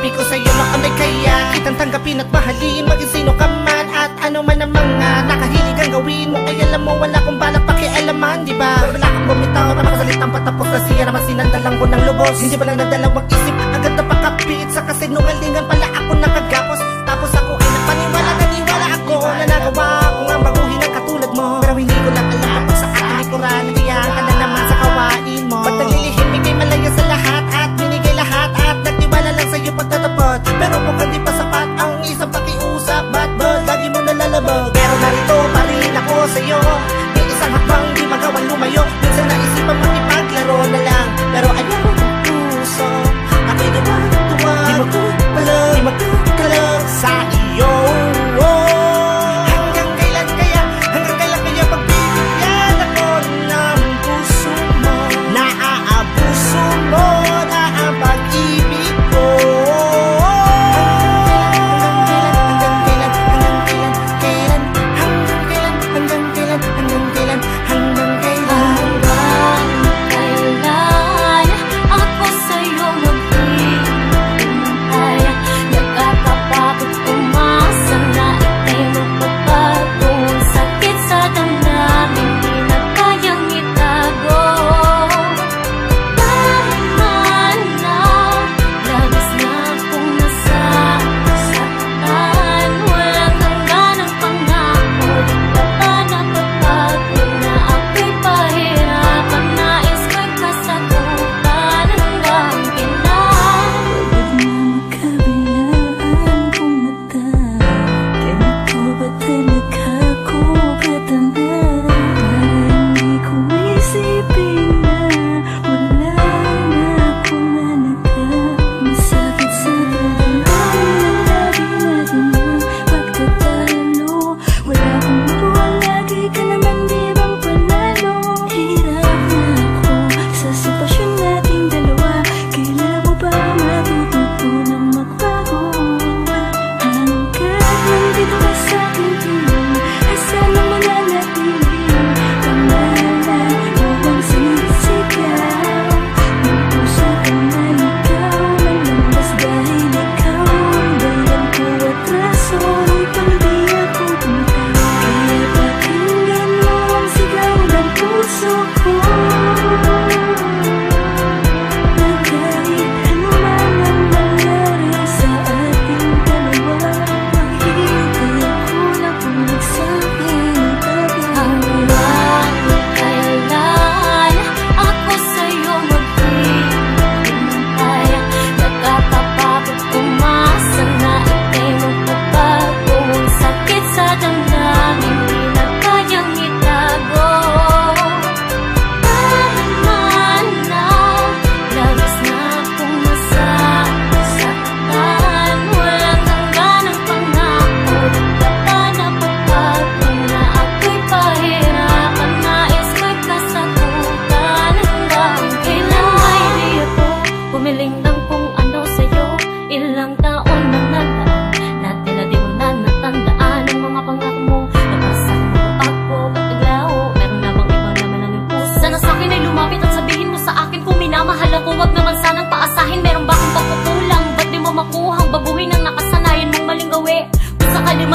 Sabi ko sa'yo noon ay kaya kitang tanggapin at mahalin, maging sino ka man at ano man ang mga nakahilig ang gawin mo. Ay alam mo wala kong balak pakialaman, diba? Wala kang bumitaw na makasalitang patapos na siya naman sinandalang ko ng lubos. Hindi ba lang nadalawang isip agad na pakapit sa kasinungalingan pala ako nakagapos. Tapos ako ay napaniwala, naniwala ako na nagawa ko nga baguhin ang katulad mo. Pero hindi ko lang alam pag sa aking likuran nandiyan ka na naman sa kawain mo. Ba't naglilihim ikay malaya sa lahat at binigay lahat at nagtiwala lang sa'yo pagtatapot. Pero mukhang di pa sapat ang isang pakiusap, ba't ba lagi mo nalalabag? Pero narito pa rin ako sa'yo, may isang hakbang di magawang lumayo. Minsan naisipan makipaglaro na lang, pero ayaw ng puso. Ako'y tuwa, di magkakalag sa iyo. Hanggang kailan kaya pagbibigyan ako ng puso mo? Naaabuso mo na ang pag-ibig ko.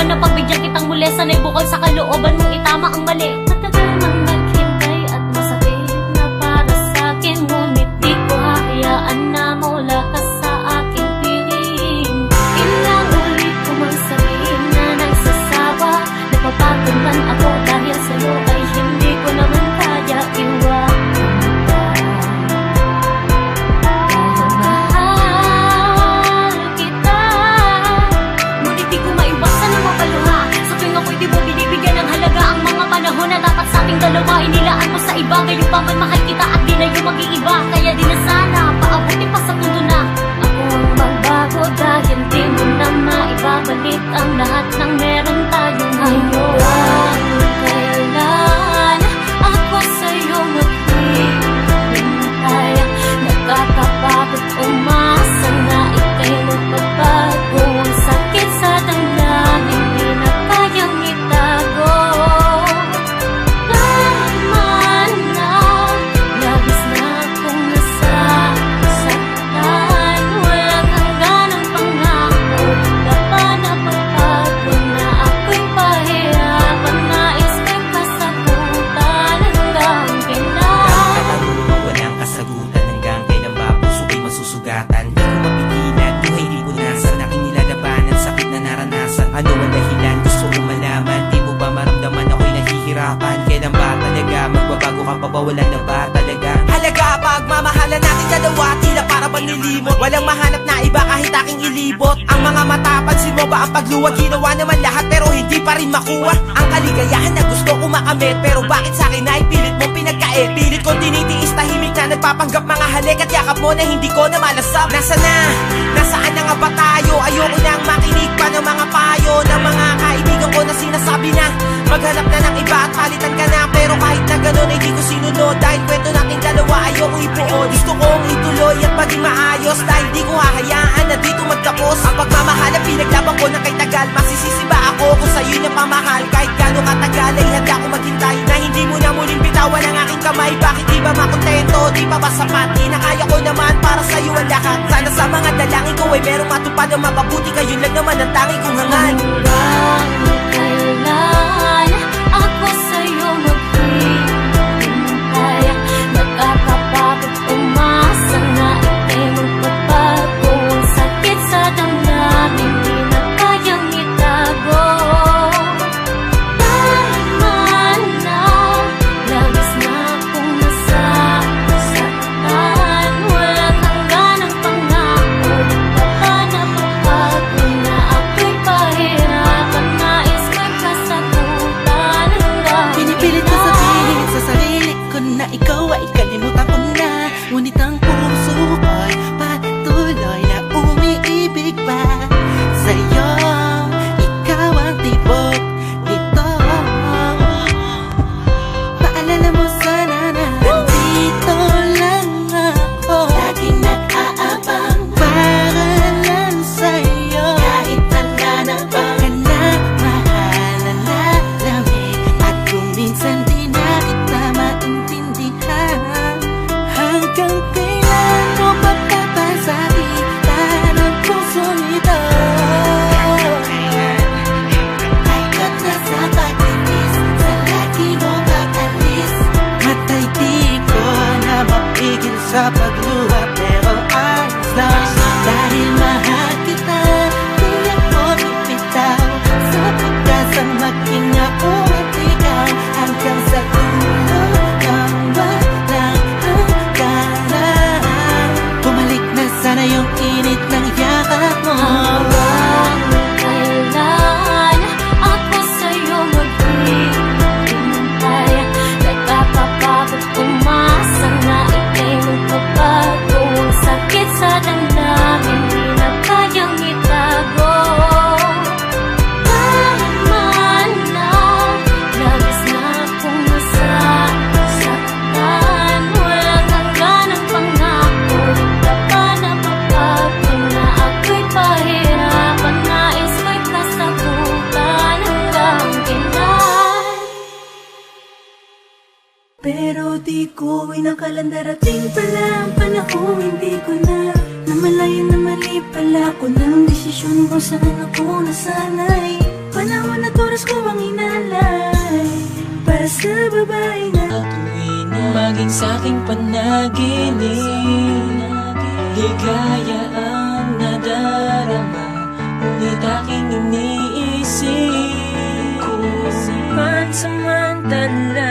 man na pagbigyan kitang muli, sana'y bukal sa kalooban mong itama ang mali. Matagal nang naghintay at masakit na para sa'kin, ngunit di ko hahayaan na mawala ka sa aking piling. Ilang ulit ko mang sabihin na nagsasawa, napapagod man ako dahil sa'yo ay hindi ko naman kaya iwan. Na dapat sa ating dalawa inilaan mo sa iba, ngayon pa man mahal kita at di na yung mag-iiba. Kaya di na sana paabutin pa sa puno na ako ang magbago, dahil di mo na maibabalik ang lahat ng meron tayo ngayon. Kailan ako sa'yo maghihintay, nakakapagod umasa na ika'y magbabago. Ang sakit sa damdamin di na kayang itago. kailan ba talaga magbabago ka pa ba, wala na ba talaga? Halaga pagmamahalan natin dalawa, tila para bang nilimot. Walang mahanap na iba kahit aking ilibot. Ang mga mata, pansin mo ba ang pagluwag? Ginawa naman lahat pero hindi pa rin makuha ang kaligayahan na gusto ko makamit. Pero bakit sa akin ay pilit mong pinagkait? Pilit ko tinitiis, tahimik na nagpapanggap mga halik at yakap mo na hindi ko na malasap. Nasaan na nga ba tayo? Ayoko nang makinig pa ng mga payo ng mga kaibigan ko na sinasabi na maghanap na ng iba at palitan ka na. Pero kahit na gano'n ay di ko sinunod, dahil kwento nating dalawa ayoko ibuo. Gusto kong ituloy at maging maayos, dahil di ko hahayaan na dito magtapos ang pagmamahal na pinaglaban ko ng kay tagal. Masisisi ba ako kung sa'yo na pamahal? Kahit gano'ng katagal ay handa ko maghintay na hindi mo na muling bitawan ang aking kamay. Bakit di ba makontento? Di ba ba sapat? Di na kaya ko naman para sa'yo ang lahat. Sana sa mga dalangin ko ay merong matupad na mapabuti. Kayo lang naman ang tanging kong hangan. Kailan ako sa'yo maghihintay? Nakakapagod umasa na ika'y magpapago. Ang sakit sa damdamin, di na kayang itago. Naman na, labis na akong nasasaktan. Walang hangganang pangako, di pa ba napapagod na ako'y pahirapan? Nais ko'y kasagutan hanggang Pinipilit ko sabihin sa sarili ko na ikaw ay kalimutan ko na. Ngunit ang puso ko'y patuloy na umiibig pa sa'yo. Ikaw ang tibok nito. Paalala mo sana na nandito lang ako, laging nag-aabang para lang sa'yo. Kahit tanda na ba ka na mahal na lamig, at kung minsan di na kita maintindihan. Hanggang kailan mo papapasakitan ang puso nito? Kahit nasa pagtitis, sa lagi mo pag-alis, at ay di ko na mapigil sa pagluha. Pero ayos lang, dahil mahal kita, di ako bibitaw sa pagkasang maging ako at ikaw hanggang sa dulo ng walang hangganan. Bumalik na sana yung init ng yakap mo. kailan ako sa'yo maghihintay? Nakakapagod umasa na ika'y magpapago. Ang sakit sa damdamin, di na kayang itago. Naman na, labis na akong nasasaktan. Walang hangganang pangako, di ka pa napapagod na ako'y pahirapan. Nais ko'y kasagutan hanggang kailan. Pero di ko inakala darating pala ang panahon, hindi ko na namalayan na mali pala ko ng desisyon kung saan ako nasanay. Panahon at oras ko ang inalay para sa babae na Tuwing na maging sa'king panaginip, ligaya ang nadarama, ngunit aking iniisip kung pansamantala